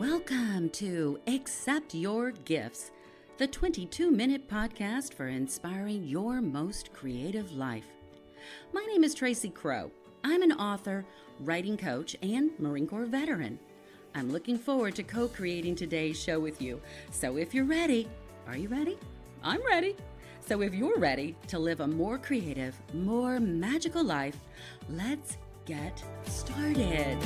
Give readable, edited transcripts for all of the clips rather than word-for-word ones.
Welcome to Accept Your Gifts, the 22-minute podcast for inspiring your most creative life. My name is Tracy Crow. I'm an author, writing coach, and Marine Corps veteran. I'm looking forward to co-creating today's show with you. So if you're ready, are you ready? I'm ready. So if you're ready to live a more creative, more magical life, let's get started.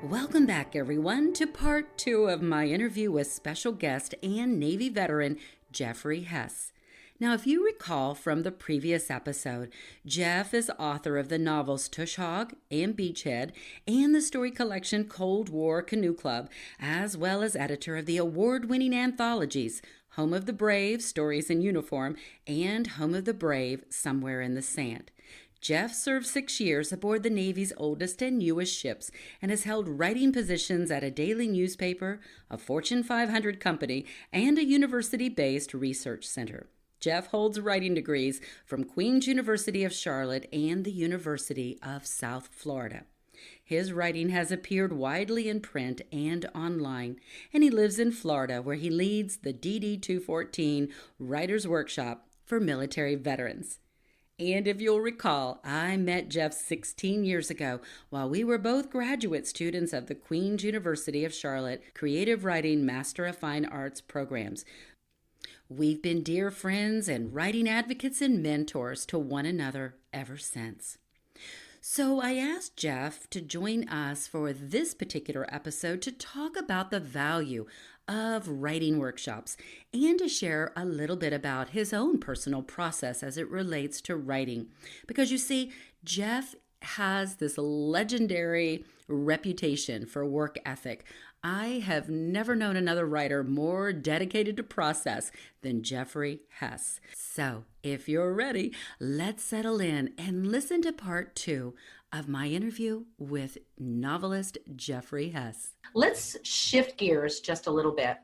Welcome back, everyone, to part 2 of my interview with special guest and Navy veteran Jeffery Hess. Now, if you recall from the previous episode, Jeff is author of the novels Tushhog and Beachhead and the story collection War Canoe Club, as well as editor of the award-winning anthologies Home of the Brave, Stories in Uniform, and Home of the Brave, Somewhere in the Sand. Jeff served 6 years aboard the Navy's oldest and newest ships and has held writing positions at a daily newspaper, a Fortune 500 company, and a university-based research center. Jeff holds writing degrees from Queen's University of Charlotte and the University of South Florida. His writing has appeared widely in print and online, and he lives in Florida, where he leads the DD 214 Writers Workshop for military veterans. And if you'll recall, I met Jeff 16 years ago while we were both graduate students of the Queen's University of Charlotte Creative Writing Master of Fine Arts programs. We've been dear friends and writing advocates and mentors to one another ever since. So I asked Jeff to join us for this particular episode to talk about the value of writing workshops and to share a little bit about his own personal process as it relates to writing. Because you see, Jeff has this legendary reputation for work ethic. I have never known another writer more dedicated to process than Jeffery Hess. So, if you're ready, let's settle in and listen to part 2 of my interview with novelist Jeffery Hess. Let's shift gears just a little bit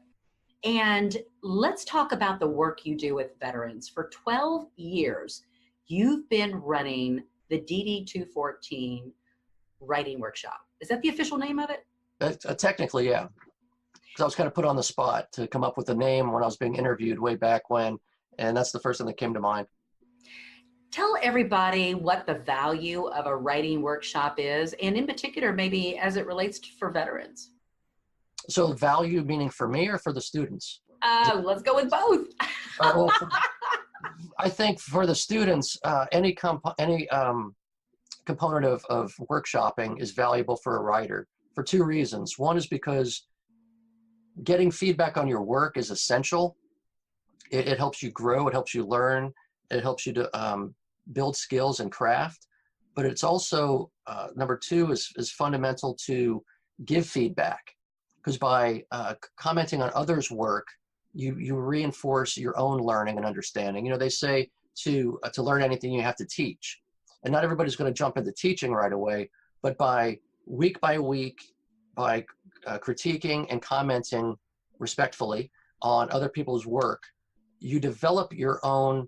and let's talk about the work you do with veterans. For 12 years, you've been running the DD 214 writing workshop. Is that the official name of it? Technically, yeah. Because I was kind of put on the spot to come up with a name when I was being interviewed way back when, and that's the first thing that came to mind. Tell everybody what the value of a writing workshop is, and in particular, maybe as it relates for veterans. So value meaning for me or for the students? Let's go with both. I think for the students, any component of workshopping is valuable for a writer for 2 reasons. One is because getting feedback on your work is essential. It helps you grow, it helps you learn, it helps you to build skills and craft. But it's also, number 2 is fundamental to give feedback. Because by commenting on others' work, you reinforce your own learning and understanding. You know, they say to learn anything, you have to teach. And not everybody's going to jump into teaching right away, but by week, by critiquing and commenting respectfully on other people's work, you develop your own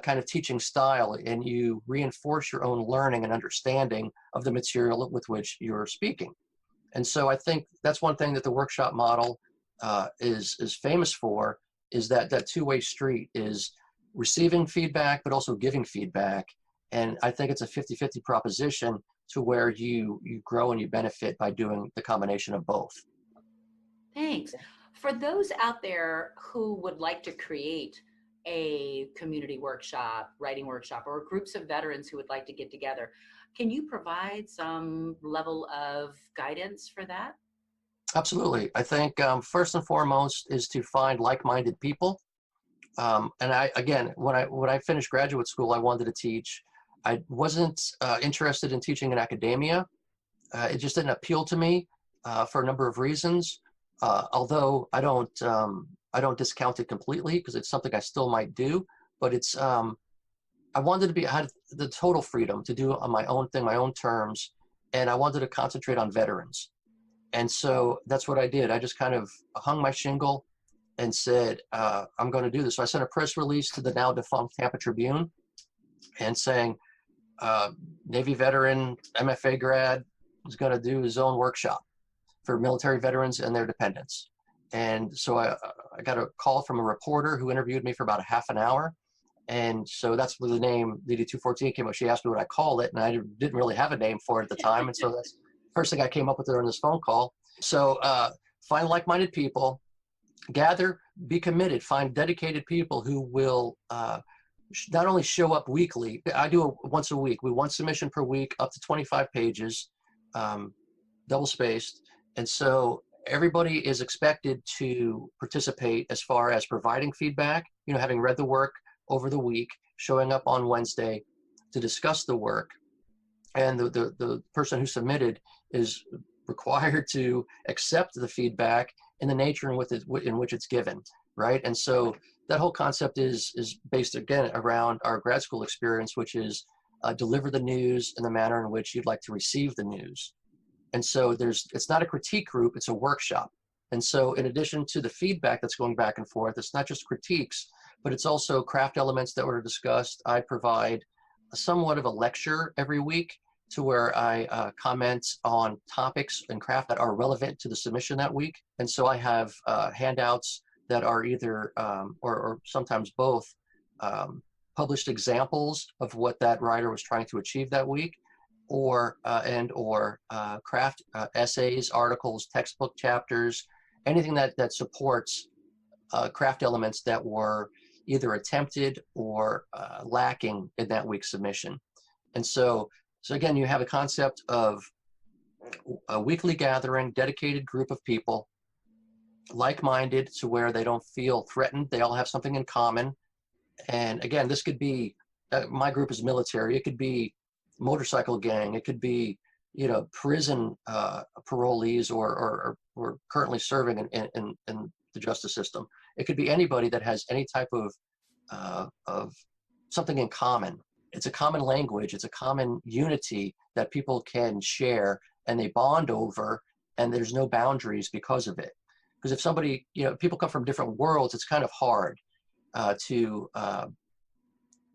kind of teaching style, and you reinforce your own learning and understanding of the material with which you're speaking. And so I think that's one thing that the workshop model is famous for, is that two-way street, is receiving feedback, but also giving feedback. And I think it's a 50-50 proposition to where you grow and you benefit by doing the combination of both. Thanks. For those out there who would like to create a community workshop, writing workshop, or groups of veterans who would like to get together, can you provide some level of guidance for that? Absolutely. I think first and foremost is to find like-minded people. And when I finished graduate school, I wanted to teach. I wasn't interested in teaching in academia. It just didn't appeal to me for a number of reasons. Although I don't discount it completely, because it's something I still might do. But it's I wanted to had the total freedom to do on my own thing, my own terms, and I wanted to concentrate on veterans. And so that's what I did. I just kind of hung my shingle and said, I'm going to do this. So I sent a press release to the now defunct Tampa Tribune and saying, Navy veteran, MFA grad is going to do his own workshop for military veterans and their dependents. And so I got a call from a reporter who interviewed me for about a half an hour. And so that's where the name DD214 came up. She asked me what I call it, and I didn't really have a name for it at the time. And so that's the first thing I came up with during this phone call. So find like-minded people, gather, be committed, find dedicated people who will not only show up weekly. I do it once a week. We one submission per week, up to 25 pages, double spaced. And so everybody is expected to participate as far as providing feedback, having read the work over the week, showing up on Wednesday to discuss the work. And the person who submitted is required to accept the feedback in the nature in which it's given, right? And so that whole concept is based, again, around our grad school experience, which is deliver the news in the manner in which you'd like to receive the news. And so it's not a critique group, it's a workshop. And so in addition to the feedback that's going back and forth, it's not just critiques, but it's also craft elements that were discussed. I provide somewhat of a lecture every week to where I comment on topics and craft that are relevant to the submission that week. And so I have handouts that are either, or sometimes both, published examples of what that writer was trying to achieve that week, or craft essays, articles, textbook chapters, anything that supports craft elements that were either attempted or lacking in that week's submission. And so again, you have a concept of a weekly gathering, dedicated group of people, like-minded to where they don't feel threatened. They all have something in common. And again, this could be, my group is military. It could be motorcycle gang. It could be, prison parolees or currently serving in the justice system. It could be anybody that has any type of something in common. It's a common language. It's a common unity that people can share and they bond over, and there's no boundaries because of it. Because if somebody, people come from different worlds, it's kind of hard to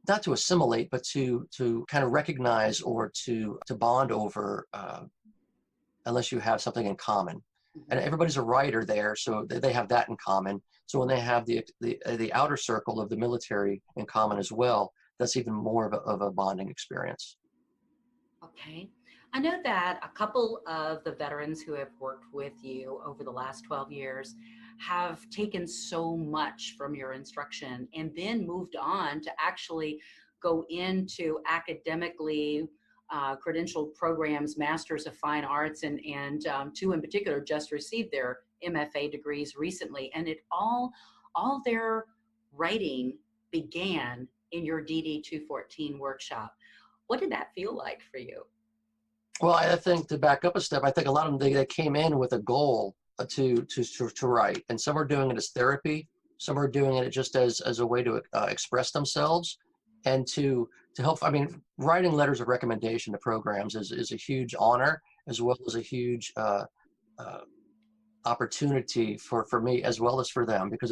not to assimilate, but to kind of recognize or to bond over unless you have something in common. And everybody's a writer there, so they have that in common. So when they have the outer circle of the military in common as well, that's even more of a bonding experience. Okay. I know that a couple of the veterans who have worked with you over the last 12 years have taken so much from your instruction and then moved on to actually go into academically credentialed programs, Masters of Fine Arts, and two in particular just received their MFA degrees recently. And it all their writing began in your DD214 workshop. What did that feel like for you? Well, I think to back up a step, I think a lot of them, they came in with a goal to write, and some are doing it as therapy, some are doing it just as a way to express themselves and to help. I mean, writing letters of recommendation to programs is a huge honor, as well as a huge opportunity for me as well as for them, because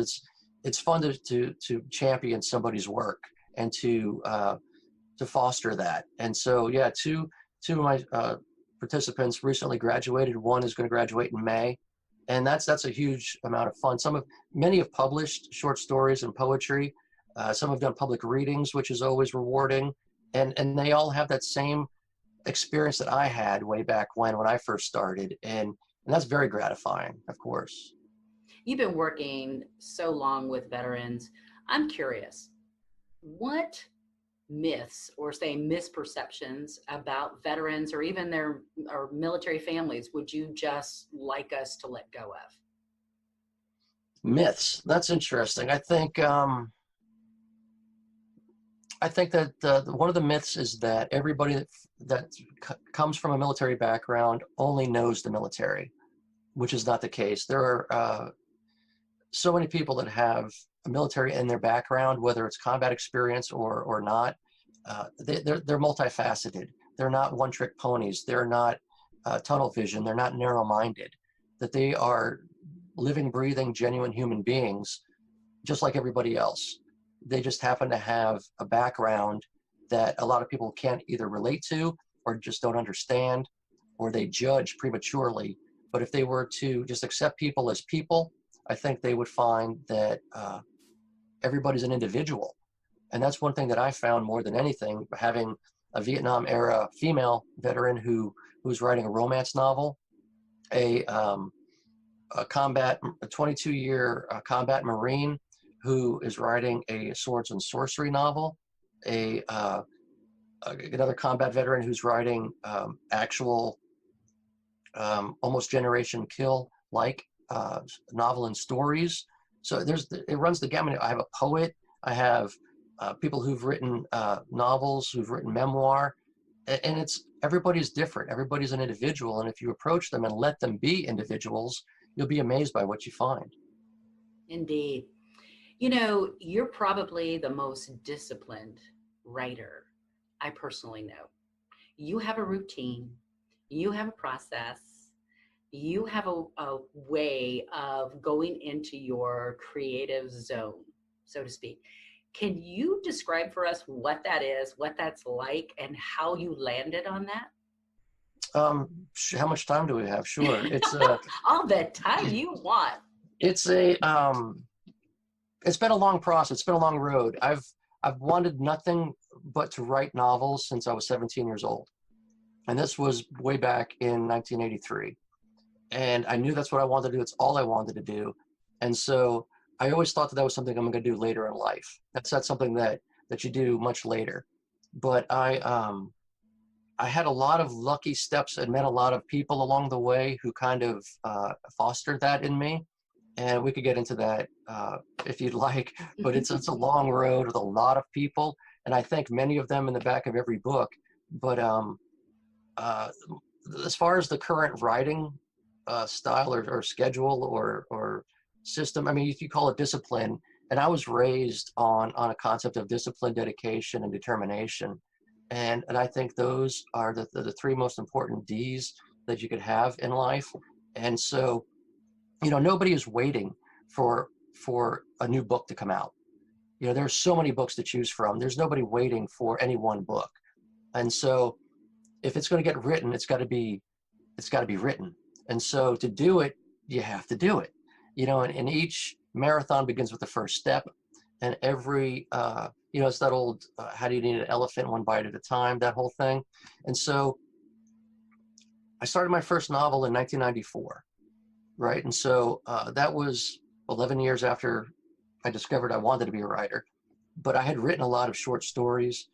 it's fun to champion somebody's work and to foster that. And so, yeah, two of my participants recently graduated. One is going to graduate in May, and that's a huge amount of fun. Many have published short stories and poetry. Some have done public readings, which is always rewarding, and they all have that same experience that I had way back when I first started, and that's very gratifying, of course. You've been working so long with veterans. I'm curious, what myths or say misperceptions about veterans or even their military families would you just like us to let go of? Myths. That's interesting. I think that one of the myths is that everybody that comes from a military background only knows the military, which is not the case. There are so many people that have a military in their background, whether it's combat experience or not. They're multifaceted. They're not one-trick ponies. They're not tunnel vision. They're not narrow-minded. That they are living, breathing, genuine human beings, just like everybody else. They just happen to have a background that a lot of people can't either relate to or just don't understand, or they judge prematurely. But if they were to just accept people as people, I think they would find that everybody's an individual. And that's one thing that I found more than anything, having a Vietnam era female veteran who's writing a romance novel, a 22-year combat Marine who is writing a swords and sorcery novel, another combat veteran who's writing actual almost Generation Kill like novel and stories. So it runs the gamut. I have a poet. I have people who've written novels, who've written memoir, and everybody's different. Everybody's an individual, and if you approach them and let them be individuals, you'll be amazed by what you find. Indeed. You know, you're probably the most disciplined writer I personally know. You have a routine, you have a process, you have a way of going into your creative zone, so to speak. Can you describe for us what that is, what that's like, and how you landed on that? How much time do we have? Sure. It's all the time you want. It's been a long process. It's been a long road. I've wanted nothing but to write novels since I was 17 years old. And this was way back in 1983. And I knew that's what I wanted to do. It's all I wanted to do. And so I always thought that was something I'm going to do later in life. That's not something that you do much later. But I had a lot of lucky steps and met a lot of people along the way who kind of fostered that in me. And we could get into that if you'd like, but it's a long road with a lot of people, and I thank many of them in the back of every book. But as far as the current writing style or schedule or system, I mean, you call it discipline, and I was raised on a concept of discipline, dedication, and determination, and I think those are the three most important D's that you could have in life. And so, you know, nobody is waiting for a new book to come out. You know, there's so many books to choose from. There's nobody waiting for any one book. And so if it's going to get written, it's got to be written. And so to do it, you have to do it. You know, and each marathon begins with the first step. And every, you know, it's that old, how do you eat an elephant one bite at a time, that whole thing. And so I started my first novel in 1994. Right. And so that was 11 years after I discovered I wanted to be a writer, but I had written a lot of short stories.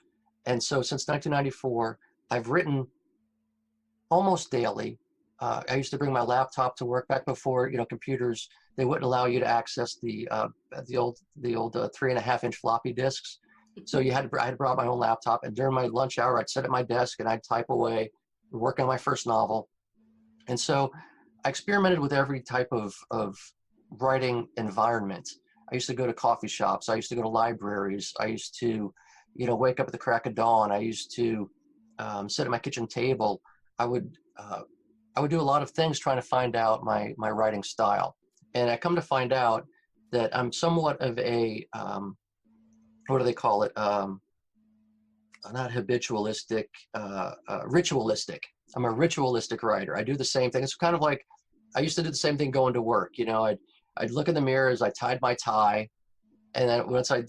And so since 1994, I've written almost daily. I used to bring my laptop to work back before, you know, computers, they wouldn't allow you to access the old 3.5-inch floppy disks. So I had brought my own laptop, and during my lunch hour, I'd sit at my desk and I'd type away, work on my first novel. And so I experimented with every type of writing environment. I used to go to coffee shops. I used to go to libraries. I used to, you know, wake up at the crack of dawn. I used to sit at my kitchen table. I would do a lot of things trying to find out my writing style. And I come to find out that I'm somewhat of a, what do they call it? Not habitualistic, ritualistic. I'm a ritualistic writer. I do the same thing. It's kind of like, I used to do the same thing going to work. You know, I'd look in the mirror as I tied my tie, and then once I,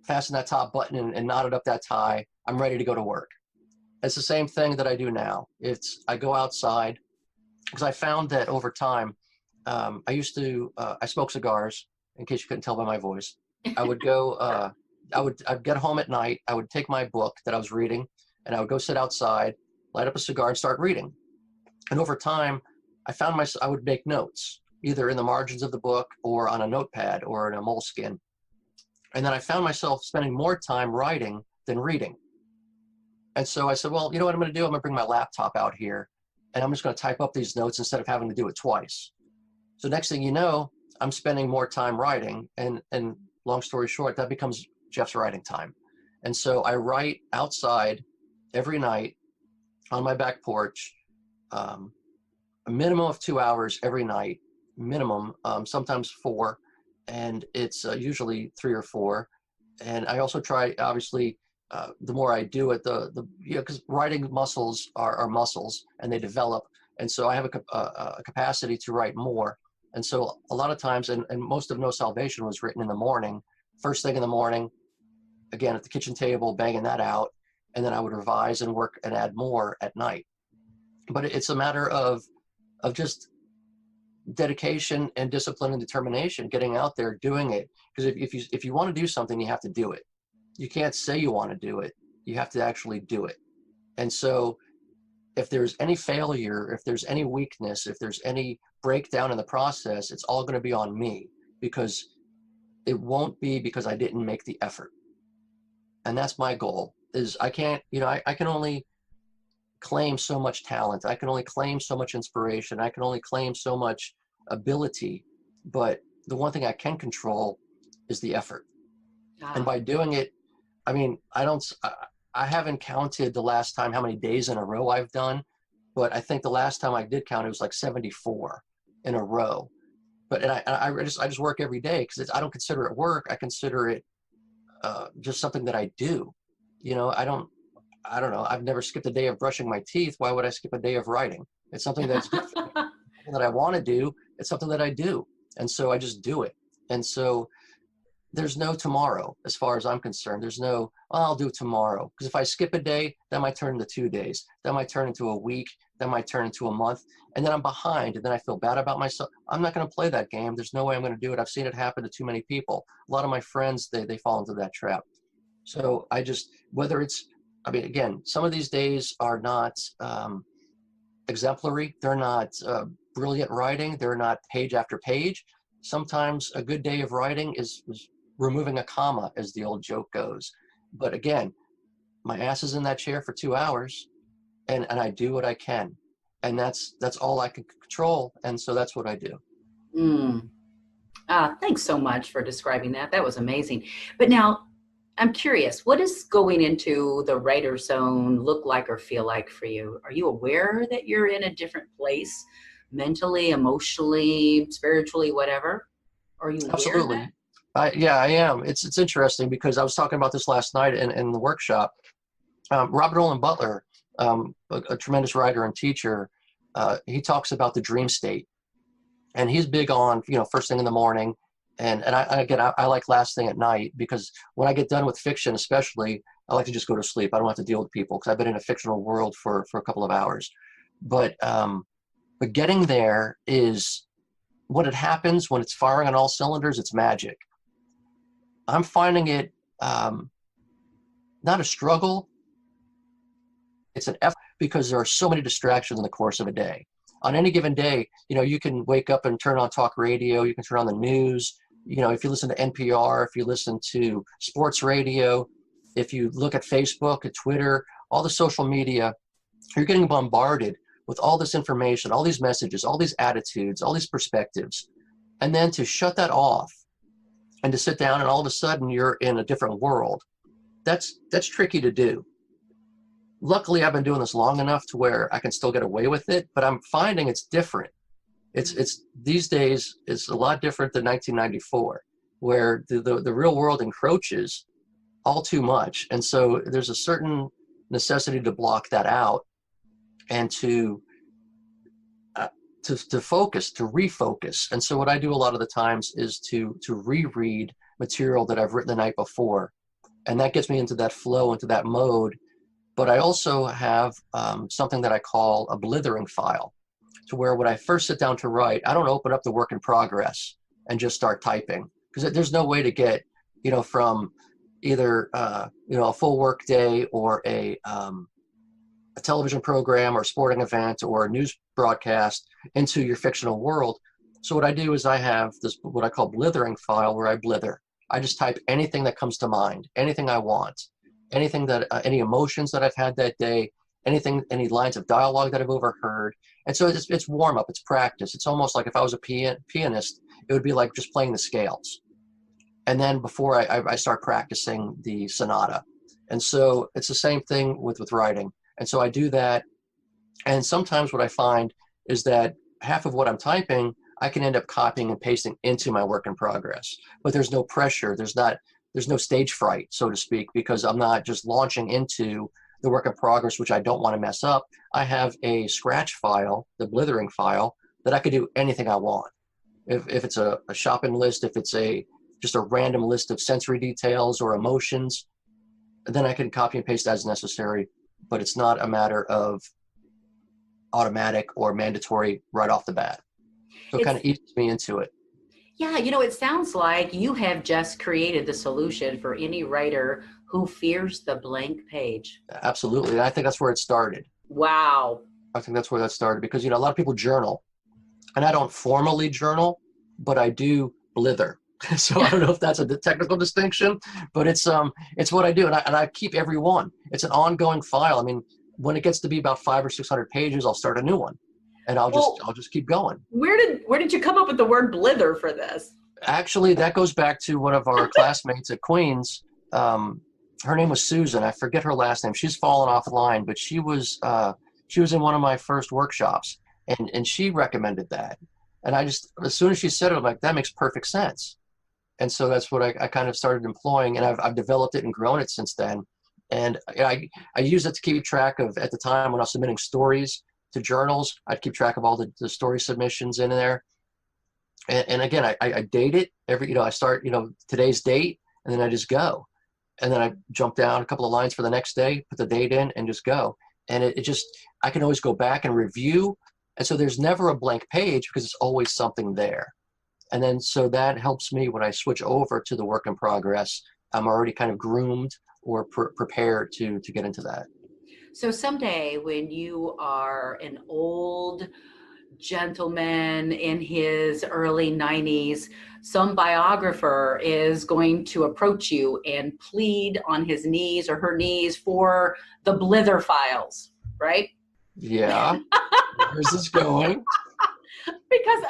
fastened that top button and knotted up that tie, I'm ready to go to work. It's the same thing that I do now. I go outside, because I found that over time, I smoke cigars, in case you couldn't tell by my voice. I would go, I'd get home at night, I would take my book that I was reading, and I would go sit outside, light up a cigar, and start reading. And over time, I would make notes, either in the margins of the book or on a notepad or in a moleskin. And then I found myself spending more time writing than reading. And so I said, well, you know what I'm going to do? I'm going to bring my laptop out here, and I'm just going to type up these notes instead of having to do it twice. So next thing you know, I'm spending more time writing, and long story short, that becomes Jeff's writing time. And so I write outside every night on my back porch, a minimum of 2 hours every night, minimum, sometimes 4, and it's usually 3 or 4. And I also try, obviously, the more I do it, because writing muscles are muscles and they develop. And so I have a capacity to write more. And so a lot of times, and most of No Salvation was written in the morning, first thing in the morning, again, at the kitchen table, banging that out. And then I would revise and work and add more at night. But it's a matter of just dedication and discipline and determination, getting out there, doing it. Because if you want to do something, you have to do it. You can't say you want to do it. You have to actually do it. And so if there's any failure, if there's any weakness, if there's any breakdown in the process, it's all going to be on me, because it won't be because I didn't make the effort. And that's my goal. Is I can't, I can only claim so much talent. I can only claim so much inspiration. I can only claim so much ability. But the one thing I can control is the effort. And by doing it, I mean, I haven't counted the last time how many days in a row I've done, but I think the last time I did count, it was like 74 in a row. But I just work every day, because I don't consider it work. I consider it just something that I do. I don't know. I've never skipped a day of brushing my teeth. Why would I skip a day of writing? It's something that's different. Something that I want to do. It's something that I do. And so I just do it. And so there's no tomorrow as far as I'm concerned. There's no, I'll do it tomorrow. Because if I skip a day, that might turn into 2 days. That might turn into a week. That might turn into a month. And then I'm behind. And then I feel bad about myself. I'm not going to play that game. There's no way I'm going to do it. I've seen it happen to too many people. A lot of my friends, they fall into that trap. So again, some of these days are not exemplary. They're not brilliant writing. They're not page after page. Sometimes a good day of writing is removing a comma, as the old joke goes. But again, my ass is in that chair for 2 hours, and I do what I can. And that's all I can control. And so that's what I do. Thanks so much for describing that. That was amazing. But now, I'm curious, what does going into the writer's zone look like or feel like for you? Are you aware that you're in a different place mentally, emotionally, spiritually, whatever? Are you aware Absolutely. of that? Yeah, I am. It's interesting, because I was talking about this last night in the workshop. Robert Olin Butler, a tremendous writer and teacher, he talks about the dream state. And he's big on, first thing in the morning. And I like last thing at night, because when I get done with fiction, especially, I like to just go to sleep. I don't have to deal with people, because I've been in a fictional world for a couple of hours. But getting there is when it happens, when it's firing on all cylinders, it's magic. I'm finding it not a struggle. It's an effort, because there are so many distractions in the course of a day. On any given day, you can wake up and turn on talk radio. You can turn on the news. If you listen to NPR, if you listen to sports radio, if you look at Facebook, at Twitter, all the social media, you're getting bombarded with all this information, all these messages, all these attitudes, all these perspectives. And then to shut that off and to sit down, and all of a sudden you're in a different world. That's tricky to do. Luckily, I've been doing this long enough to where I can still get away with it, but I'm finding it's different. It's these days, it's a lot different than 1994, where the real world encroaches all too much. And so there's a certain necessity to block that out, and to focus, to refocus. And so what I do a lot of the times is to reread material that I've written the night before. And that gets me into that flow, into that mode. But I also have something that I call a blithering file, to where when I first sit down to write, I don't open up the work in progress and just start typing, because there's no way to get, from either, a full work day, or a television program or sporting event or a news broadcast into your fictional world. So what I do is I have this, what I call blithering file, where I blither. I just type anything that comes to mind, anything I want, anything that, any emotions that I've had that day, any lines of dialogue that I've overheard. And so it's warm up, it's practice. It's almost like if I was a pianist, it would be like just playing the scales. And then before I start practicing the sonata. And so it's the same thing with writing. And so I do that. And sometimes what I find is that half of what I'm typing, I can end up copying and pasting into my work in progress. But there's no pressure. There's not there's no stage fright, so to speak, because I'm not just launching into the work in progress, which I don't want to mess up. I have a scratch file, the blithering file, that I could do anything I want. If it's a shopping list, if it's just a random list of sensory details or emotions, then I can copy and paste as necessary, but it's not a matter of automatic or mandatory right off the bat. So it kind of eases me into it. Yeah, it sounds like you have just created the solution for any writer who fears the blank page. Absolutely. And I think that's where it started. Wow. I think that's where that started because, a lot of people journal, and I don't formally journal, but I do blither. So I don't know if that's a technical distinction, but it's what I do. And I keep every one. It's an ongoing file. I mean, when it gets to be about 500 or 600 pages, I'll start a new one. And I'll just keep going. Where did you come up with the word blither for this? Actually, that goes back to one of our classmates at Queens. Her name was Susan. I forget her last name. She's fallen off the line, but she was in one of my first workshops, and she recommended that. And I just, as soon as she said it, I'm like, that makes perfect sense. And so that's what I kind of started employing, and I've developed it and grown it since then. And I use it to keep track of, at the time when I was submitting stories to journals, I'd keep track of all the story submissions in there. And again, I date it every, I start, today's date, and then I just go. And then I jump down a couple of lines for the next day, put the date in, and just go. And it just, I can always go back and review. And so there's never a blank page because it's always something there. And then, so that helps me when I switch over to the work in progress. I'm already kind of groomed or prepared to get into that. So someday when you are an old gentleman in his early 90s, some biographer is going to approach you and plead on his knees or her knees for the Blether files, right? Yeah. Where's this going? Because,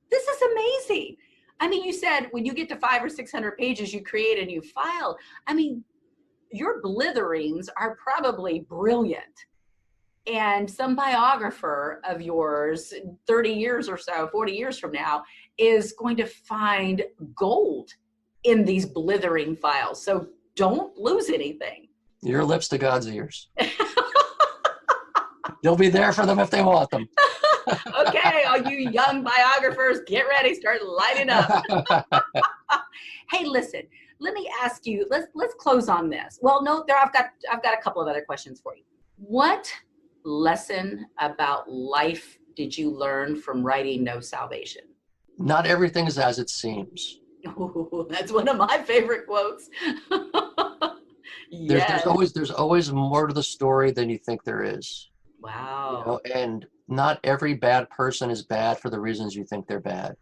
this is amazing. You said when you get to 500 or 600 pages, you create a new file. Your blitherings are probably brilliant. And some biographer of yours 30 years or so, 40 years from now, is going to find gold in these blithering files. So don't lose anything. Your lips to God's ears. You'll be there for them if they want them. Okay, all you young biographers, get ready, start lighting up. Hey, listen, let me ask you, let's close on this. Well, no, I've got a couple of other questions for you. What lesson about life did you learn from writing No Salvation? Not everything is as it seems. Ooh, that's one of my favorite quotes. Yes. There's always more to the story than you think there is. Wow. And not every bad person is bad for the reasons you think they're bad.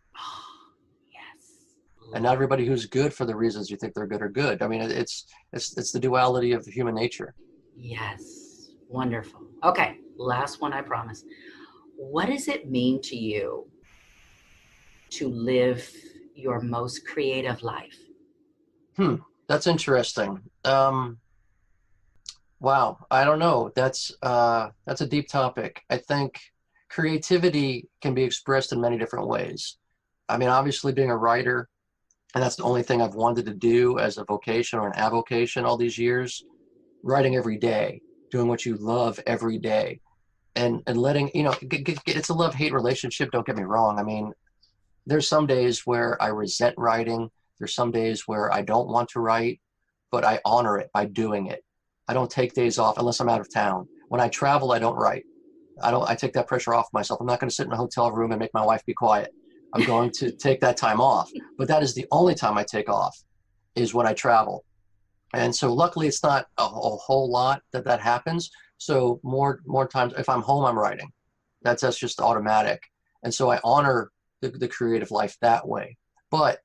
Yes. And not everybody who's good for the reasons you think they're good are good. It's the duality of human nature. Yes. Wonderful. Okay. Last one, I promise. What does it mean to you to live your most creative life? That's interesting. Wow. I don't know. That's a deep topic. I think creativity can be expressed in many different ways. Obviously being a writer, and that's the only thing I've wanted to do as a vocation or an avocation all these years, writing every day, doing what you love every day, and letting, it's a love-hate relationship. Don't get me wrong. There's some days where I resent writing. There's some days where I don't want to write, but I honor it by doing it. I don't take days off unless I'm out of town. When I travel, I don't write. I take that pressure off myself. I'm not going to sit in a hotel room and make my wife be quiet. I'm going to take that time off. But that is the only time I take off, is when I travel. And so luckily it's not a whole lot that happens. So more times if I'm home, I'm writing. That's just automatic. And so I honor the creative life that way. But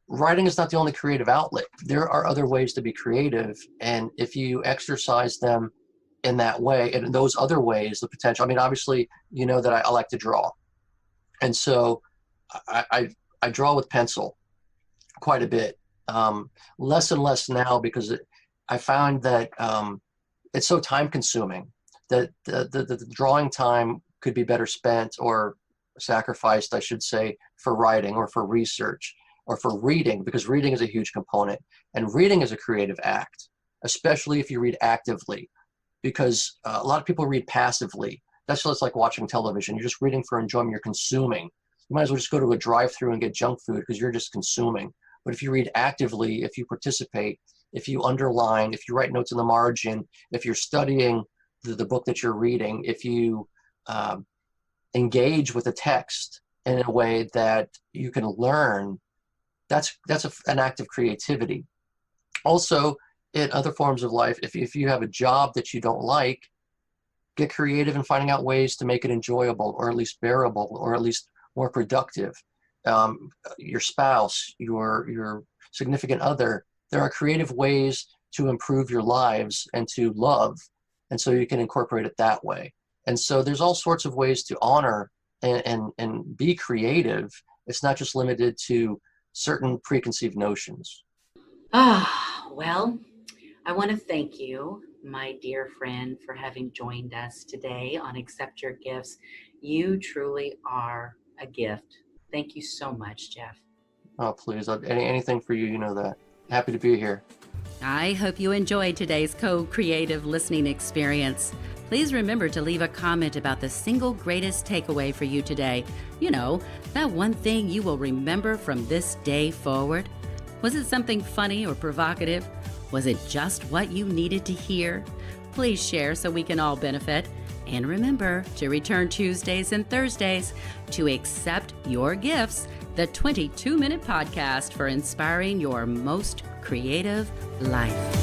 writing is not the only creative outlet. There are other ways to be creative. And if you exercise them in that way, and in those other ways, the potential, obviously, that I like to draw. And so I draw with pencil quite a bit. Less and less now because I found that it's so time consuming that the drawing time could be better spent or sacrificed, I should say, for writing or for research. or for reading, because reading is a huge component. And reading is a creative act, especially if you read actively, because a lot of people read passively. That's just like watching television. You're just reading for enjoyment. You're consuming. You might as well just go to a drive-through and get junk food because you're just consuming. But if you read actively, if you participate, if you underline, if you write notes in the margin, if you're studying the book that you're reading, if you engage with the text in a way that you can learn, that's an act of creativity. Also, in other forms of life, if you have a job that you don't like, get creative in finding out ways to make it enjoyable, or at least bearable, or at least more productive. Your spouse, your significant other, there are creative ways to improve your lives and to love, and so you can incorporate it that way. And so there's all sorts of ways to honor and be creative. It's not just limited to certain preconceived notions. Well, I want to thank you, my dear friend, for having joined us today on Accept Your Gifts. You truly are a gift. Thank you so much, Jeff. Oh, please. Anything for you, you know that. Happy to be here. I hope you enjoyed today's co-creative listening experience. Please remember to leave a comment about the single greatest takeaway for you today. You know, that one thing you will remember from this day forward. Was it something funny or provocative? Was it just what you needed to hear? Please share so we can all benefit. And remember to return Tuesdays and Thursdays to Accept Your Gifts, the 22-minute podcast for inspiring your most creative life.